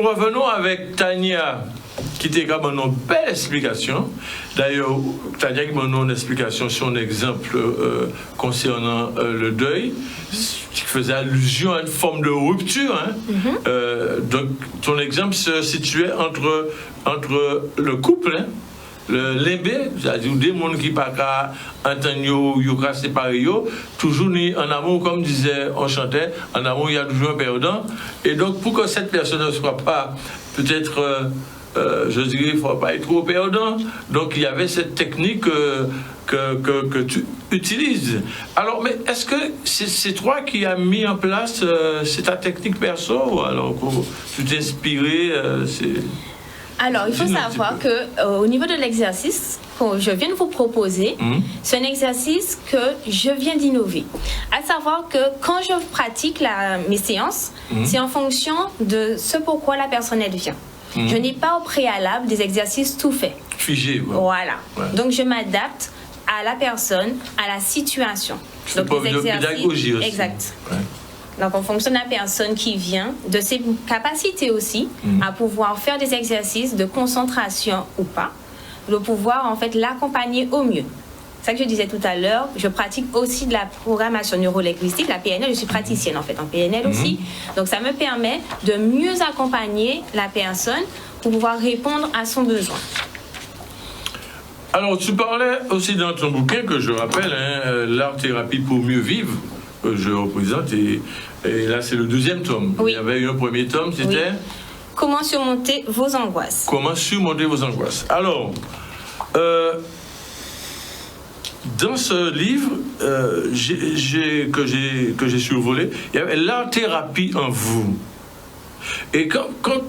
Revenons avec Tania, qui t'a donné une belle explication. D'ailleurs, Tania qui m'a donné une explication sur un exemple concernant le deuil, qui faisait allusion à une forme de rupture. Hein. Donc, ton exemple se situait entre le couple, hein, le limbé, c'est-à-dire des gens qui ne sont pas entendre ou séparer, toujours en amour, comme disait on chantait, en amour il y a toujours un perdant. Et donc pour que cette personne ne soit pas peut-être, je dirais, il ne faut pas être trop perdant. Donc il y avait cette technique que tu utilises. Alors, mais est-ce que c'est toi qui as mis en place, c'est ta technique perso, alors que tu t'es inspiré, Alors, il faut savoir qu'au niveau de l'exercice que je viens de vous proposer, c'est un exercice que je viens d'innover. À savoir que quand je pratique mes séances, c'est en fonction de ce pourquoi la personne elle vient. Je n'ai pas au préalable des exercices tout faits. Figé, ouais. Voilà. Ouais. Donc, je m'adapte à la personne, à la situation. Donc, des exercices. Pédagogie aussi. Exact. Ouais. Donc, en fonction de la personne qui vient, de ses capacités aussi, à pouvoir faire des exercices de concentration ou pas, de pouvoir en fait l'accompagner au mieux. C'est ça que je disais tout à l'heure. Je pratique aussi de la programmation neurolinguistique, la PNL. Je suis praticienne en fait en PNL aussi. Donc, ça me permet de mieux accompagner la personne pour pouvoir répondre à son besoin. Alors, tu parlais aussi dans ton bouquin, que je rappelle, hein, l'art-thérapie pour mieux vivre, que je représente, et là, c'est le 2e tome. Oui. Il y avait eu un premier tome, c'était... Oui. Comment surmonter vos angoisses. Comment surmonter vos angoisses. Alors, dans ce livre que j'ai survolé, il y avait l'art-thérapie en vous. Et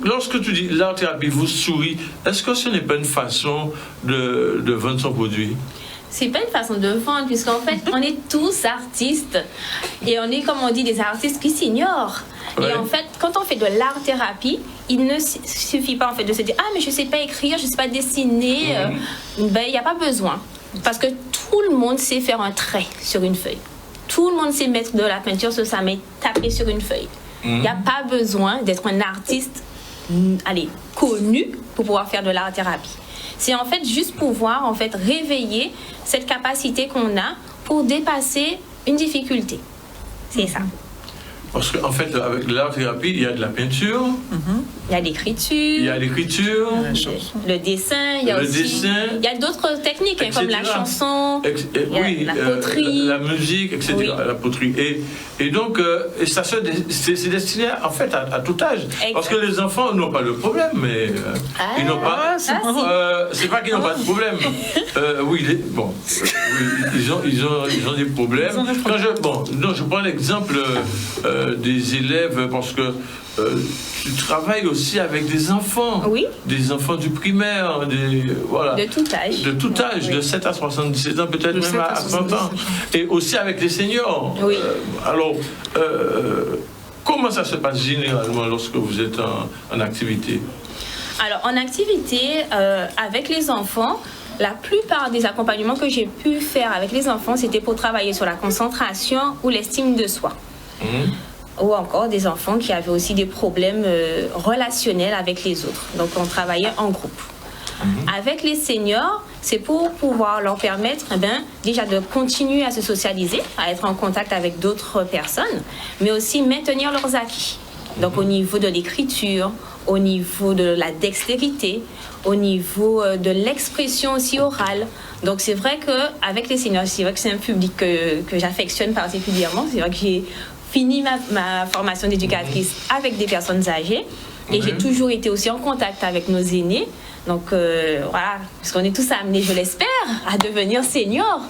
lorsque tu dis l'art-thérapie vous sourit, est-ce que ce n'est pas une façon de vendre son produit? C'est pas une façon de vendre, puisqu'en fait, on est tous artistes. Et on est, comme on dit, des artistes qui s'ignorent. Ouais. Et en fait, quand on fait de l'art-thérapie, il ne suffit pas en fait de se dire « Ah, mais je sais pas écrire, je sais pas dessiner. » Ben, il n'y a pas besoin. Parce que tout le monde sait faire un trait sur une feuille. Tout le monde sait mettre de la peinture sur sa main, taper sur une feuille. Il n'y a pas besoin d'être un artiste connu pour pouvoir faire de l'art-thérapie. C'est en fait juste pouvoir en fait réveiller cette capacité qu'on a pour dépasser une difficulté. C'est ça. Parce qu'en fait, avec l'art-thérapie, il y a de la peinture. Il y a l'écriture. Il y a l'écriture. Le dessin. Il y a aussi. Il y a d'autres techniques, hein, comme la chanson, la poterie. La musique, etc. Oui. La poterie. Et donc, c'est destiné en fait à tout âge. Exact. Parce que les enfants n'ont pas de problème, mais ils n'ont pas. C'est pas qu'ils n'ont pas de problème. Ils ont des problèmes. Je prends l'exemple des élèves parce que tu travailles aussi avec des enfants, des enfants du primaire, de tout âge. De tout âge, de 7 à 77 ans, peut-être même à 100 ans. Et aussi avec les seniors. Oui. Alors, comment ça se passe généralement lorsque vous êtes en activité? Alors, en activité, avec les enfants, la plupart des accompagnements que j'ai pu faire avec les enfants, c'était pour travailler sur la concentration ou l'estime de soi. Ou encore des enfants qui avaient aussi des problèmes relationnels avec les autres. Donc, on travaillait en groupe. Avec les seniors, c'est pour pouvoir leur permettre déjà de continuer à se socialiser, à être en contact avec d'autres personnes, mais aussi maintenir leurs acquis. Donc, au niveau de l'écriture, au niveau de la dextérité, au niveau de l'expression aussi orale. Donc, c'est vrai qu'avec les seniors, c'est vrai que c'est un public que j'affectionne particulièrement. C'est vrai que j'ai fini ma formation d'éducatrice avec des personnes âgées et j'ai toujours été aussi en contact avec nos aînés. Donc, voilà, parce qu'on est tous amenés, je l'espère, à devenir seniors.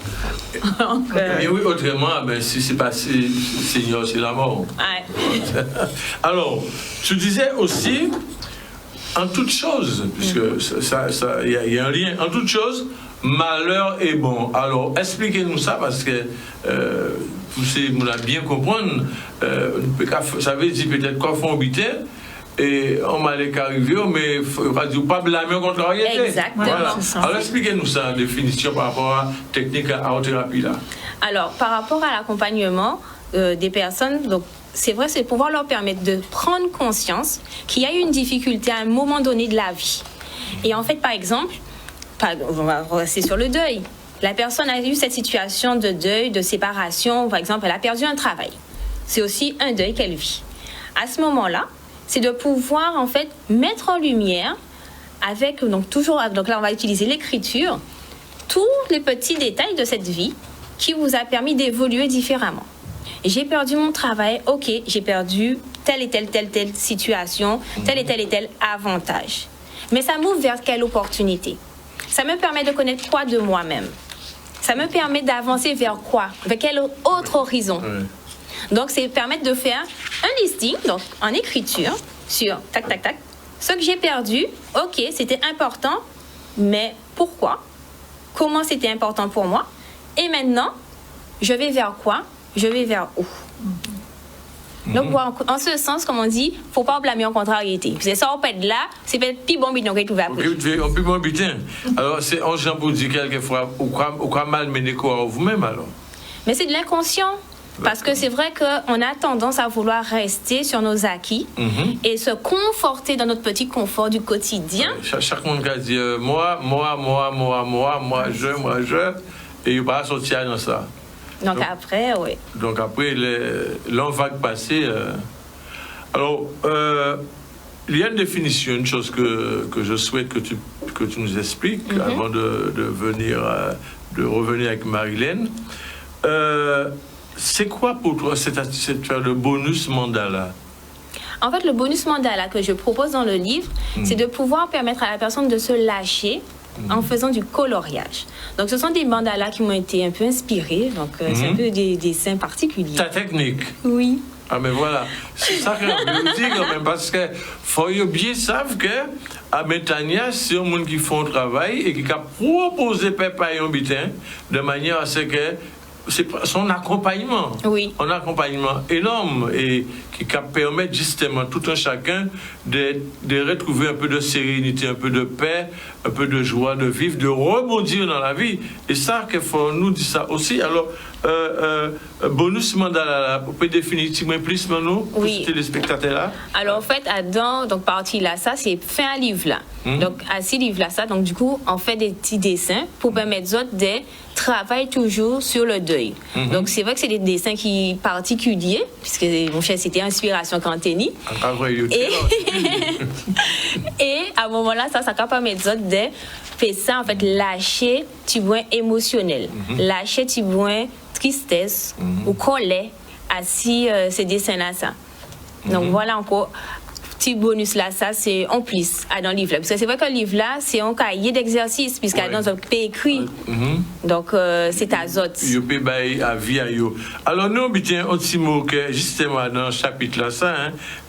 Mais oui, autrement, si c'est pas senior, c'est la mort. Ouais. Alors, tu disais aussi, en toute chose, puisque il y a un lien, en toute chose, malheur est bon. Alors, expliquez-nous ça, parce que vous l'avez bien comprendre, ça veut dire peut-être quoi font habiter. Et on m'a arrivé, mais il ne faut pas blâmer contre la réalité. Exactement. Voilà. Alors expliquez-nous ça en définition par rapport à la technique art-thérapie là. Alors par rapport à l'accompagnement des personnes, donc c'est vrai, c'est pouvoir leur permettre de prendre conscience qu'il y a eu une difficulté à un moment donné de la vie. Et en fait, par exemple, on va rester sur le deuil. La personne a eu cette situation de deuil, de séparation. Par exemple, elle a perdu un travail. C'est aussi un deuil qu'elle vit. À ce moment-là, c'est de pouvoir en fait mettre en lumière avec donc là on va utiliser l'écriture, tous les petits détails de cette vie qui vous a permis d'évoluer différemment. J'ai perdu mon travail, ok, j'ai perdu telle et telle situation, tel et tel avantage. Mais ça m'ouvre vers quelle opportunité? Ça me permet de connaître quoi de moi-même? Ça me permet d'avancer vers quoi? Vers quel autre horizon? Donc, c'est permettre de faire un listing, donc en écriture, sur tac, tac, tac. Ce que j'ai perdu, ok, c'était important, mais pourquoi? Comment c'était important pour moi? Et maintenant, je vais vers quoi? Je vais vers où? Donc, en ce sens, comme on dit, il ne faut pas blâmer en contrariété. C'est ça, on peut être là, c'est peut-être plus bon, mais on peut trouver après. On peut bon butin. Alors, c'est en gens pour dire quelquefois, ou quoi mal mener quoi vous-même alors? Mais c'est de l'inconscient. Parce que c'est vrai qu'on a tendance à vouloir rester sur nos acquis et se conforter dans notre petit confort du quotidien. Chaque monde qui dit moi, je, et il ne va pas sortir dans ça. Donc après, oui. Donc après, l'on va passer. Alors, il y a une définition, une chose que je souhaite que tu nous expliques avant de revenir avec Marilène. C'est quoi pour toi cette affaire de bonus mandala? En fait, le bonus mandala que je propose dans le livre, c'est de pouvoir permettre à la personne de se lâcher en faisant du coloriage. Donc, ce sont des mandalas qui m'ont été un peu inspirés. Donc, c'est un peu des dessins particuliers. Ta technique? Oui. Ah, mais voilà. C'est ça que je dis quand même. Parce que faut bien savoir que à Betania, c'est un monde qui font un travail et qui a proposé Pépé un bitin de manière à ce que c'est son accompagnement, un accompagnement énorme et qui permet justement tout un chacun de retrouver un peu de sérénité, un peu de paix, un peu de joie de vivre, de rebondir dans la vie. Et ça, qu'il faut nous dire ça aussi. Alors, bonus mandala, vous pouvez définir plus maintenant pour ces téléspectateurs-là? Alors, en fait, Adam, donc partie là, ça, c'est fait un livre là. Donc, à ce livre là, ça, donc du coup, on fait des petits dessins pour permettre aux autres de travailler toujours sur le deuil. Donc, c'est vrai que c'est des dessins qui particuliers, puisque mon chef, c'était Inspiration Canteni. Et à un moment-là, ça permet aux autres de faire ça, en fait, lâcher du point émotionnel, lâcher du point tristesse ou colère à ces dessins-là, ça. Donc, voilà encore. Petit bonus là, ça c'est en plus dans le livre là. Parce que c'est vrai que le livre là, c'est un cahier d'exercice, puisqu'il y a dans un pays écrit. Donc c'est à autres. Yo peut bailler à vie à yo. Alors nous, bien, un petit mot que justement dans le chapitre là, ça,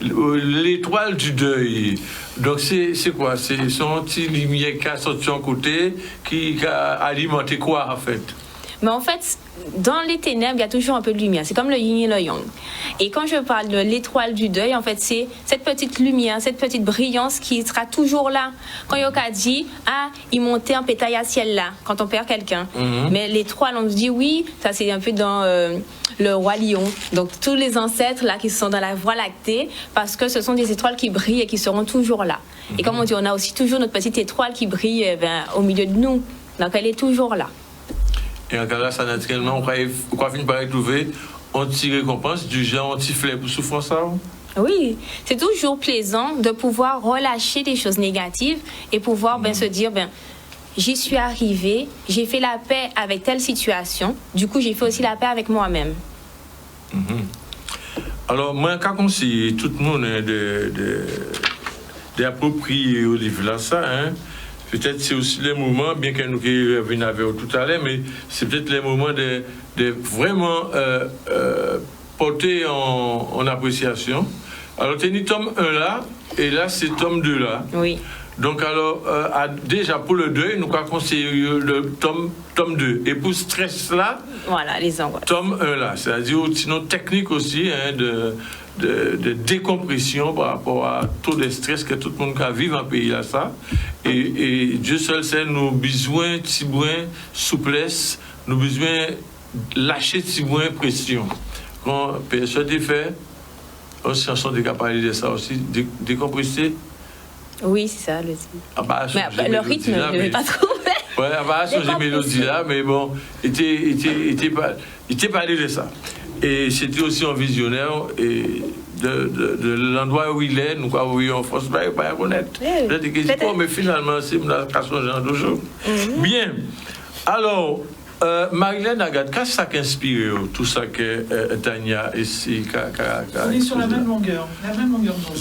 l'étoile du deuil. Donc c'est quoi? C'est son petit lumière qui a sorti en côté, qui a alimenté quoi en fait? Mais en fait, dans les ténèbres, il y a toujours un peu de lumière. C'est comme le yin et le yang. Et quand je parle de l'étoile du deuil, en fait, c'est cette petite lumière, cette petite brillance qui sera toujours là. Quand Yoka dit, il montait un pétail à ciel là, quand on perd quelqu'un. Mais l'étoile, on se dit, oui, ça c'est un peu dans le roi lion. Donc tous les ancêtres là qui sont dans la voie lactée, parce que ce sont des étoiles qui brillent et qui seront toujours là. Et comme on dit, on a aussi toujours notre petite étoile qui brille au milieu de nous. Donc elle est toujours là. Et en cas là, ça naturellement, on croit finir par trouver un petit récompense du genre un petit flair pour souffrance ça? Oui, c'est toujours plaisant de pouvoir relâcher des choses négatives et pouvoir se dire, j'y suis arrivé, j'ai fait la paix avec telle situation, du coup j'ai fait aussi la paix avec moi-même. Alors, moi, quand on sait tout le monde d'approprier au livre là, ça, peut-être c'est aussi les moments, bien que nous revenions avec tout à l'heure, mais c'est peut-être les moments de vraiment porter en appréciation. Alors, tu as dit tome 1 là, et là, c'est tome 2 là. Oui. Donc, alors, déjà pour le deuil, nous avons conseillé le tome 2. Et pour stress là, voilà, les angoisses. Tome 1 là, c'est-à-dire sinon technique aussi de décompression par rapport à tout le stress que tout le monde vit en pays là, ça. Et Dieu seul sait, nous besoin de souplesse, nous besoin lâcher de pression. Quand personne est fait, Aussi, on des cas parler de ça aussi, décompresser. Oui, c'est ça, le mais le rythme, je ne vais pas trouver. Ouais, j'ai mélodie là, mais bon, il était parlé de ça. Et c'était aussi un visionnaire et de l'endroit où il est, nous quoi, oui, en France, pas reconnaître. J'ai dit que mais finalement, c'est la question de toujours. Bien. Alors, Marilyn Agathe, qu'est-ce que ça inspiré tout ça que Tania ici? On est sur la même longueur d'onde.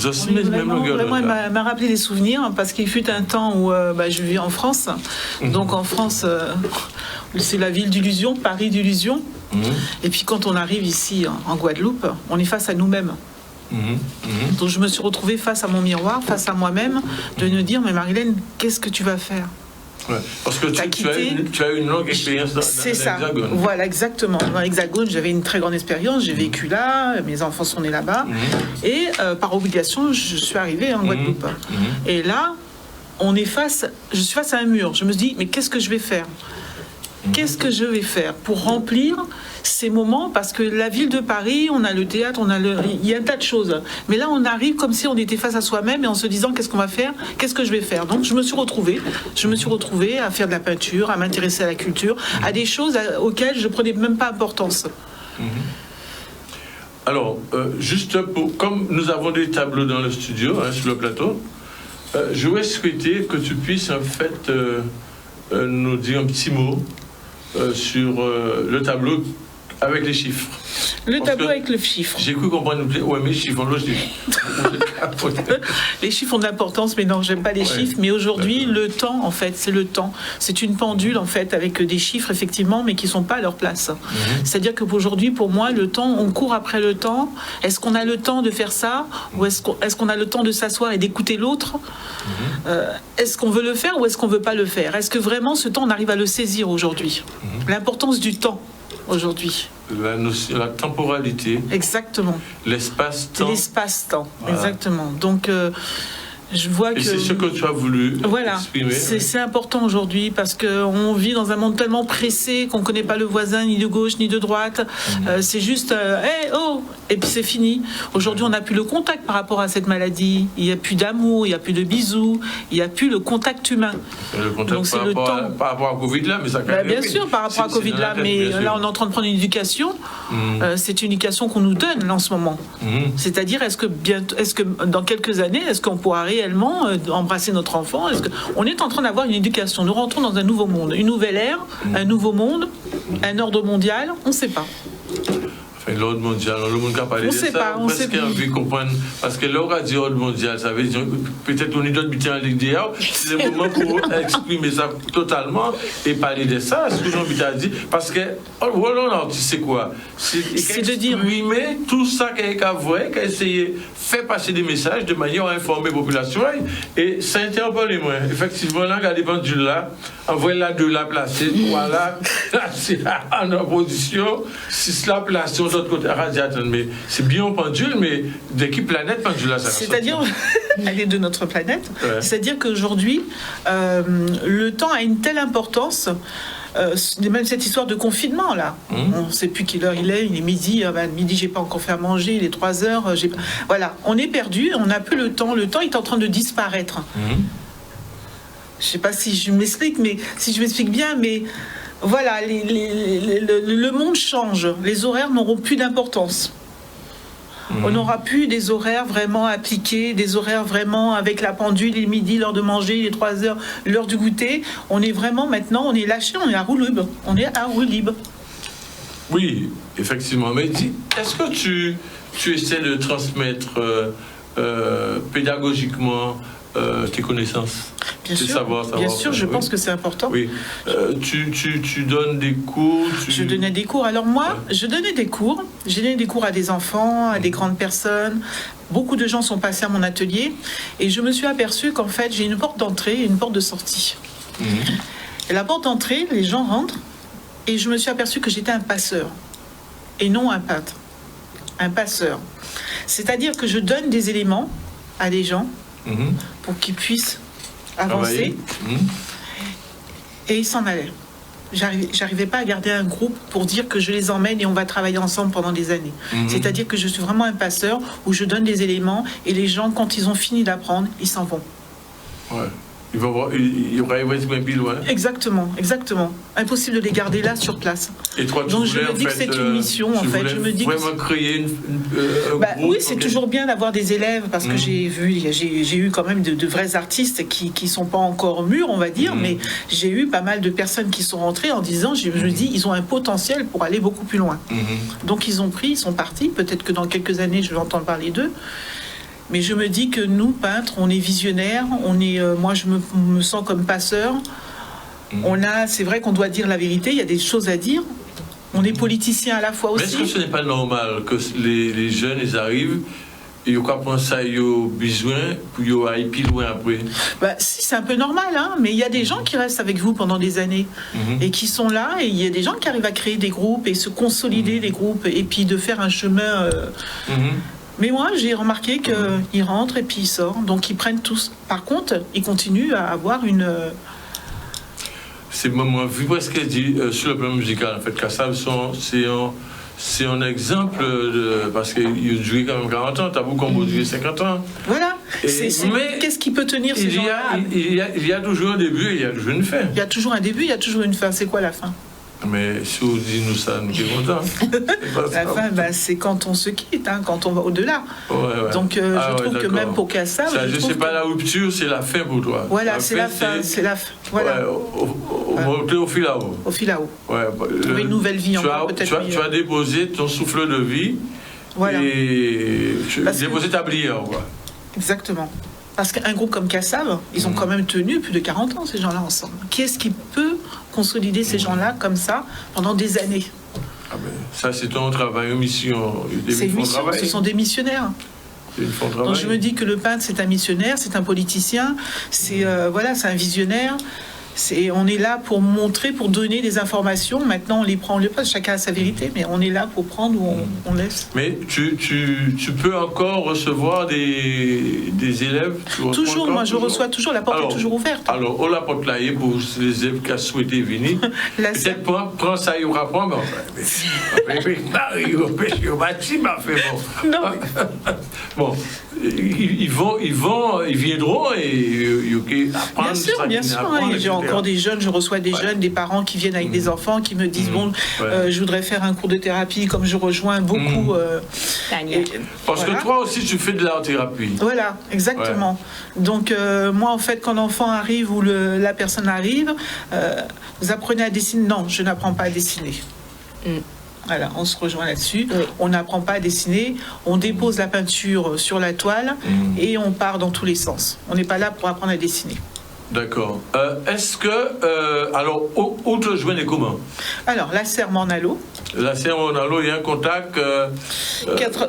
Vraiment, elle m'a rappelé des souvenirs parce qu'il fut un temps où je vivais en France. Donc en France, c'est la ville d'illusion, Paris d'illusion. Et puis quand on arrive ici en Guadeloupe, on est face à nous-mêmes. Donc je me suis retrouvée face à mon miroir, face à moi-même, de me dire, mais Marilyn, qu'est-ce que tu vas faire? Ouais, parce que tu as une longue expérience dans l'Hexagone. Voilà, exactement. Dans l'Hexagone, j'avais une très grande expérience. J'ai vécu là, mes enfants sont nés là-bas. Et par obligation, je suis arrivée en Guadeloupe. Et là, je suis face à un mur. Je me dis, mais qu'est-ce que je vais faire? Qu'est-ce que je vais faire pour remplir ces moments? Parce que la ville de Paris, on a le théâtre, il y a un tas de choses. Mais là, on arrive comme si on était face à soi-même et en se disant qu'est-ce qu'on va faire? Qu'est-ce que je vais faire? Donc, je me suis retrouvée à faire de la peinture, à m'intéresser à la culture, à des choses auxquelles je ne prenais même pas importance. Alors, juste comme nous avons des tableaux dans le studio, sur le plateau, je voudrais souhaiter que tu puisses en fait nous dire un petit mot sur le tableau avec les chiffres. Le tableau avec le chiffre. J'ai cru comprendre. Ouais, mais les chiffres, les chiffres ont de l'importance, mais non, j'aime pas les chiffres. Mais aujourd'hui, le temps, en fait, c'est le temps. C'est une pendule, en fait, avec des chiffres, effectivement, mais qui sont pas à leur place. C'est-à-dire que aujourd'hui, pour moi, le temps, on court après le temps. Est-ce qu'on a le temps de faire ça? Ou est-ce qu'on a le temps de s'asseoir et d'écouter l'autre? Est-ce qu'on veut le faire ou est-ce qu'on veut pas le faire? Est-ce que vraiment, ce temps, on arrive à le saisir aujourd'hui? L'importance du temps. Aujourd'hui. La temporalité. Exactement. L'espace-temps. L'espace-temps, voilà. Exactement. Donc, je vois que... Et c'est ce que tu as voulu exprimer. C'est important aujourd'hui parce qu'on vit dans un monde tellement pressé qu'on ne connaît pas le voisin ni de gauche ni de droite. C'est juste hey, oh, et puis c'est fini. Aujourd'hui, on n'a plus le contact par rapport à cette maladie. Il n'y a plus d'amour, il n'y a plus de bisous, il n'y a plus le contact humain. Le contact. Donc, par rapport à Covid là, mais ça bien sûr, par rapport à Covid là, mais là on est en train de prendre une éducation. C'est une éducation qu'on nous donne là, en ce moment. C'est-à-dire, est-ce que dans quelques années, est-ce qu'on pourra réellement embrasser notre enfant? On est en train d'avoir une éducation. Nous rentrons dans un nouveau monde, une nouvelle ère, un nouveau monde, un ordre mondial. On ne sait pas. Enfin, l'ordre mondial, le monde qui a parlé de ça, on sait pas. Envie de comprendre. Parce que l'ordre a dit ordre mondial, ça veut dire peut-être on est d'autres butins en Ligue des Arts. C'est le moment pour exprimer ça totalement et parler de ça. Ce que j'ai envie de dire. Parce que, Roland, tu sais quoi? C'est de dire exprimer tout ça qu'il a vu, qu'il a essayé de faire passer des messages de manière à informer la population. Et ça interpelle moi. Effectivement, là, regardez les pendules là, envoyez-la de la placer, voilà, c'est en opposition, si la place sur l'autre côté radiateur, mais c'est bien en pendule, mais de quelle planète pendule là? C'est-à-dire, elle est de notre planète, c'est-à-dire qu'aujourd'hui, le temps a une telle importance. Même cette histoire de confinement là, on ne sait plus quelle heure il est midi, midi j'ai pas encore fait à manger, il est 3h, voilà, on est perdu, on n'a plus le temps est en train de disparaître. Je sais pas si je m'explique, mais si je m'explique bien, mais voilà, le monde change, les horaires n'auront plus d'importance. On n'aura plus des horaires vraiment appliqués, des horaires vraiment avec la pendule, il est midi, l'heure de manger, il est 3h, l'heure du goûter. On est vraiment maintenant, on est lâché, on est à roue libre. On est à roue libre. Oui, effectivement. Mais est-ce que tu essaies de transmettre pédagogiquement tes connaissances? Bien sûr, je pense que c'est important. Oui. Tu donnes des cours? Je donnais des cours. Alors moi, je donnais des cours. J'ai donné des cours à des enfants, à des grandes personnes. Beaucoup de gens sont passés à mon atelier. Et je me suis aperçue qu'en fait, j'ai une porte d'entrée et une porte de sortie. Et la porte d'entrée, les gens rentrent. Et je me suis aperçue que j'étais un passeur. Et non un peintre. Un passeur. C'est-à-dire que je donne des éléments à des gens pour qu'ils puissent avancer. Et ils s'en allaient. j'arrivais pas à garder un groupe pour dire que je les emmène et on va travailler ensemble pendant des années. C'est-à-dire que je suis vraiment un passeur où je donne des éléments et les gens, quand ils ont fini d'apprendre, ils s'en vont. Ouais. Il y aura plus loin. Exactement. Impossible de les garder là sur place. Et toi, donc je me dis que c'est une mission en fait. Je me dis vraiment créer un groupe. Oui, c'est toujours bien d'avoir des élèves parce que j'ai eu quand même de vrais artistes qui sont pas encore mûrs, on va dire, mais j'ai eu pas mal de personnes qui sont rentrées en disant, je me dis, ils ont un potentiel pour aller beaucoup plus loin. Donc ils sont partis. Peut-être que dans quelques années, je vais entendre parler d'eux. Mais je me dis que nous, peintres, on est visionnaires, moi je me sens comme passeur. C'est vrai qu'on doit dire la vérité, il y a des choses à dire. On est politicien à la fois aussi. Mais est-ce que ce n'est pas normal que les jeunes, ils arrivent, et ils pensent à leurs besoins, puis ils aillent plus loin après? Si, c'est un peu normal, hein, mais il y a des gens qui restent avec vous pendant des années et qui sont là, et il y a des gens qui arrivent à créer des groupes et se consolider des groupes, et puis de faire un chemin... Mais moi, j'ai remarqué qu'ils rentrent et puis ils sortent, donc ils prennent tous. Par contre, ils continuent à avoir une... C'est moi, vu ce qu'elle dit sur le plan musical, en fait, Kassav, c'est un exemple, parce qu'il a joué quand même 40 ans, Tabou Combo joué 50 ans. Voilà. Mais qu'est-ce qui peut tenir ces gens-là? Il y a toujours un début et il y a toujours une fin. Il y a toujours un début, il y a toujours une fin. C'est quoi la fin? Mais si vous dites nous ça, nous sommes contents. La fin, c'est quand on se quitte, hein, quand on va au-delà. Ouais. Donc je trouve que même pour Kassav... Je ne sais pas la rupture, c'est la fin pour toi. Voilà, c'est la fin. C'est la fin. Voilà. Au fil à eau. Au fil à eau. Ouais, trouver une nouvelle vie encore peut-être. Tu as déposé ton souffle de vie. Voilà. Et tu as déposé ta blière, quoi. Exactement. Parce qu'un groupe comme Kassav, ils ont quand même tenu plus de 40 ans, ces gens-là, ensemble. Qui est-ce qui peut consolider ces gens-là comme ça pendant des années? Ça, c'est ton travail, une mission. C'est une mission, ce sont des missionnaires. Donc je me dis que le peintre, c'est un missionnaire, c'est un politicien, c'est un visionnaire. On est là pour montrer, pour donner des informations. Maintenant, on les prend, on les passe, chacun a sa vérité, mais on est là pour prendre ou on laisse. Mais tu peux encore recevoir des élèves? Toujours, moi je reçois toujours, la porte est toujours ouverte. Alors, on la porte là pour les élèves qui ont souhaité venir. Peut-être prends ça, il y aura pas, bon, ils viendront et apprendre. Bien sûr, j'ai encore des jeunes, je reçois des jeunes, des parents qui viennent avec des enfants, qui me disent je voudrais faire un cours de thérapie, comme je rejoins beaucoup. Parce que toi aussi tu fais de l'art-thérapie. Voilà, exactement. Donc moi en fait quand l'enfant arrive ou la personne arrive, vous apprenez à dessiner? Non, je n'apprends pas à dessiner. Voilà, on se rejoint là-dessus. Oui. On n'apprend pas à dessiner, on dépose la peinture sur la toile et on part dans tous les sens. On n'est pas là pour apprendre à dessiner. D'accord. Est-ce que... alors, où te joindre comment? Alors, la Serre Mornalo. La Serre Mornalo, il y a un contact...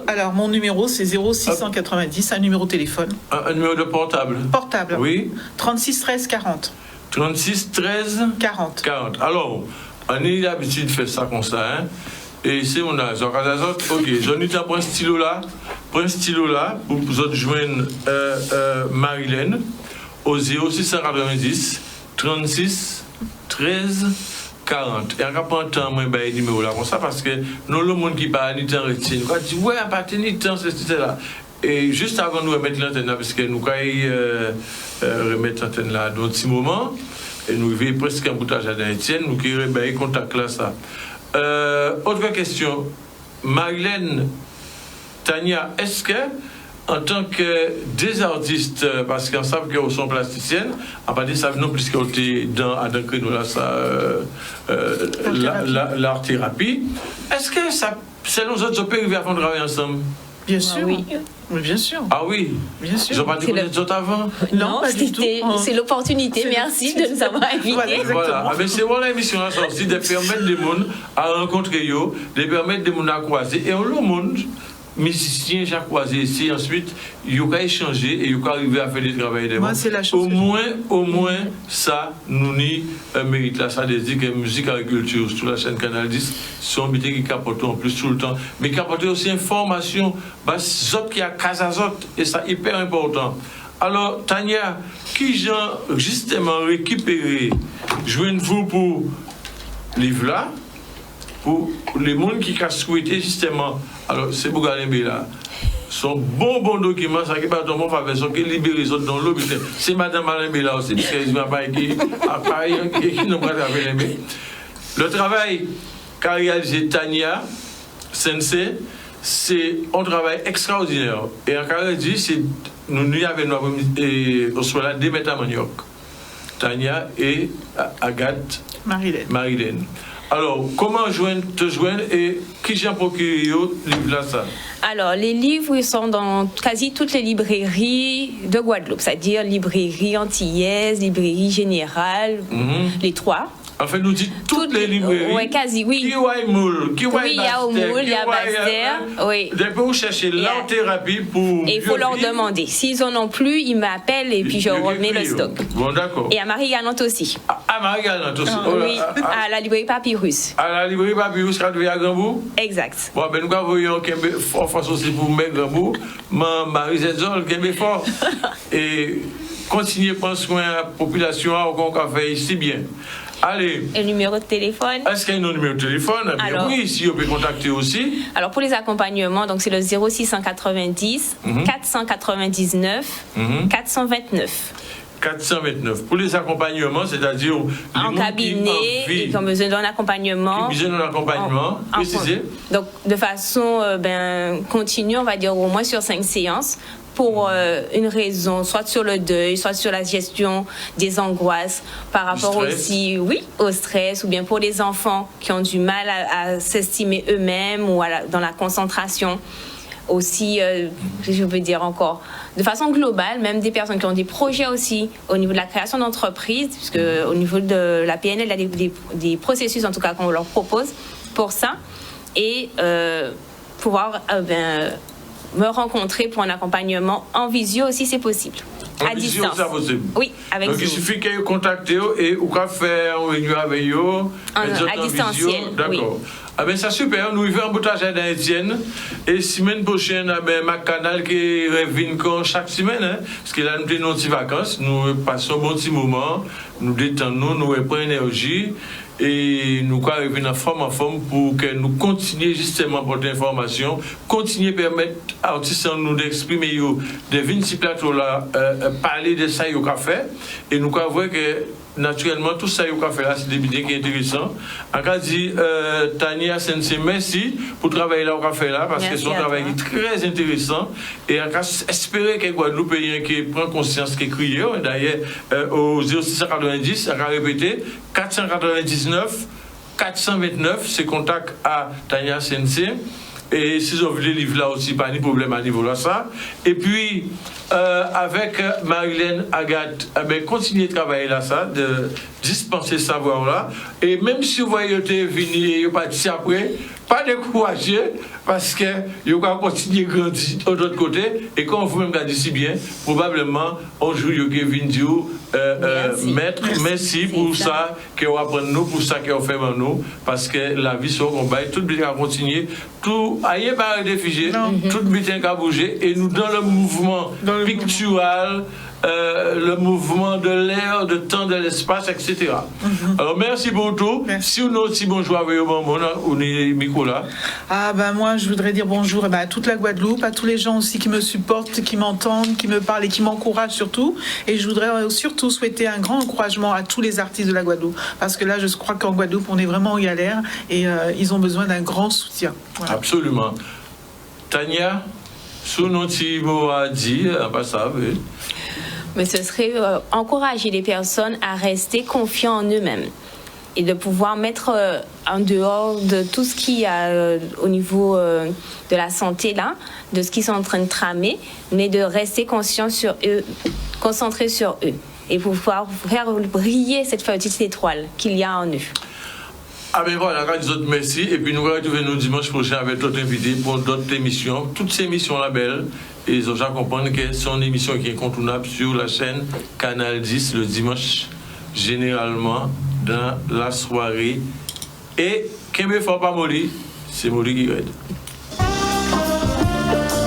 alors, mon numéro, c'est 0690, un numéro de téléphone. Un numéro de portable? Portable. Oui. 36 13 40. 36 13 40. 40. Alors, on a l'habitude de faire ça comme ça, hein? Et c'est mon âge. Ok, j'en ai prends un stylo là. Prends un stylo là pour vous autres joindre Marilène au 0690 36 13 40. Et on va prendre temps, moi, ben, numéro là comme ça, parce que nous, le monde qui parle, ni temps retient. On va dire, ouais, à partir de temps, c'est là. Et juste avant de nous remettre l'antenne là, parce que nous, quand remettre l'antenne là dans un petit moment, et nous vivons presque un bout de jardin Étienne, nous qui remet contact là, ça. Autre question, Marilène, Tania, est-ce que en tant que des artistes, parce qu'on sait qu'ils sont plasticiennes, à part de ça, non plus qu'on était dans l'art-thérapie, est-ce que ça, c'est nous autres qui peuvent arriver à faire travailler ensemble? Bien sûr. Oui. Bien sûr. Ah oui? Bien sûr. Ils n'ont pas dit les autres avant? Non, pas du tout. C'est l'opportunité. Merci de nous avoir invités. Voilà. Mais c'est bon, l'émission a sorti de permettre des gens à rencontrer eux, de permettre des gens à croiser. Et le monde, musiciens, j'ai croisé ici, ensuite, ils ont échangé et ils ont arrivé à faire des travail des Au moins, ça, nous n'y mérite là. Ça veut dire que musique et agriculture sur la chaîne Canal 10 sont métiers qui capotent en plus tout le temps. Mais capotent aussi information, zot qui a casazot, et ça hyper important. Alors, Tania, qui j'ai justement récupéré, joignez-vous pour livre là pour les gens qui ont souhaité justement. Alors, c'est Bougalimbe là. Son bon document, ça qui va dans mon faveur, son qui libère les autres dans l'eau. C'est Madame Malimbe là aussi, parce qu'elle m'a pas qui n'ont pas travaillé. Le travail qu'a réalisé Tania Sensei, c'est un travail extraordinaire. Et en carré dit, c'est nous y avons au soir deux méta manioc. Tania et Agathe Marilène. Alors, comment te joindre et qui j'ai procuré le livre là ça? Alors, les livres ils sont dans quasi toutes les librairies de Guadeloupe, c'est-à-dire librairie antillaise, librairie générale, les trois. En fait, nous dit toutes les librairies. Oui, quasi, oui. Qui y a Moule, qui y a oui, il y a Moule, il y a Basse-Terre. Oui. Vous chercher l'art-thérapie pour. Et il faut leur demander. S'ils en ont plus, ils m'appellent et puis je remets le stock. Bon, d'accord. Et à Marie-Galante aussi. À Marie-Galante aussi. Oui, à la librairie Papyrus. À la librairie Papyrus, quand tu es à Grandbourg? Exact. Bon, ben nous avons fort force aussi pour mettre Grandbourg. Marie-Zenzol, Kembe fort. Et continuez à prendre soin de la population qu'on a fait ici bien. Allez. Et le numéro de téléphone. Est-ce qu'il y a un numéro de téléphone? Alors, oui, si on peut contacter aussi. Alors, pour les accompagnements, donc c'est le 0690 499 429. 429. Pour les accompagnements, c'est-à-dire en cabinet, qui ont besoin d'un accompagnement. Qui ont besoin d'un accompagnement, précisé. Donc, de façon continue, on va dire au moins sur 5 séances. Pour une raison, soit sur le deuil, soit sur la gestion des angoisses, par rapport aussi, au stress, ou bien pour les enfants qui ont du mal à s'estimer eux-mêmes ou dans la concentration. Aussi, je veux dire encore, de façon globale, même des personnes qui ont des projets aussi au niveau de la création d'entreprises, puisque au niveau de la PNL, il y a des processus en tout cas qu'on leur propose pour ça, et pouvoir me rencontrer pour un accompagnement en visio aussi, c'est possible. À distance. C'est possible. Oui, avec donc, Zoom. il suffit qu'ils vous contactent et vous pouvez faire une réunion avec eux. À distanciel. D'accord. Oui. Ah ben, c'est super. Nous vivons en boutage dans Étienne. Et semaine prochaine, ma canal qui revient chaque semaine. Hein, parce que là, nous avons nos vacances. Nous passons un bon petit moment. Nous détendons, nous prenons énergie. Et nous arrivons en forme pour que nous continuions justement pour l'information, continuer à permettre aux artistes nous d'exprimer des 26 plateaux là, parler de ça au café. Et nous voyons que naturellement tout ça au café là, c'est des idées qui sont intéressantes. En cas dit Tania Sensei, merci pour travailler là au café là, parce que c'est un travail très intéressant. Et en cas espérer que Guadeloupe qui prend conscience qui est crié, d'ailleurs au 0690, on va répéter 499 429, c'est contact à Tania Sensei. Et si vous voulez le livre là aussi, pas de problème à niveau là ça. Et puis, avec Marilène Agathe, continuez de travailler là ça, de dispenser ce savoir là. Et même si vous voyez que vous venez et vous partez après, pas décourager, parce que vous allez continuer à grandir de l'autre côté. Et quand vous-même regardez si bien, probablement, un jour, vous allez venir dire, maître, merci pour ça que vous apprenez nous, pour ça que vous faites nous, parce que la vie sur le combat, tout le monde va continuer, tout, ailleurs pas réfugé, tout le monde va bouger, et nous, dans le mouvement pictural, le mouvement de l'air, de temps, de l'espace, etc. Alors, merci pour tout. Si on a aussi bonjour avec vous, on est Nicolas. Ah, ben moi, je voudrais dire bonjour à toute la Guadeloupe, à tous les gens aussi qui me supportent, qui m'entendent, qui me parlent et qui m'encouragent surtout. Et je voudrais surtout souhaiter un grand encouragement à tous les artistes de la Guadeloupe. Parce que là, je crois qu'en Guadeloupe, on est vraiment en galère et ils ont besoin d'un grand soutien. Voilà. Absolument. Tania, sous notre mot à dire, pas ça, oui. Mais ce serait encourager les personnes à rester confiants en eux-mêmes et de pouvoir mettre en dehors de tout ce qu'il y a au niveau de la santé là, de ce qu'ils sont en train de tramer, mais de rester conscients sur eux, concentrés sur eux et pouvoir faire briller cette petite étoile qu'il y a en eux. Ah ben voilà, quand autres merci. Et puis nous allons retrouver nous dimanche prochain avec d'autres invités pour d'autres émissions. Toutes ces émissions là belles. Et les gens comprennent que c'est une émission qui est incontournable sur la chaîne Canal 10 le dimanche, généralement dans la soirée. Et Kembe Fort pas Molly, c'est Molly qui aide.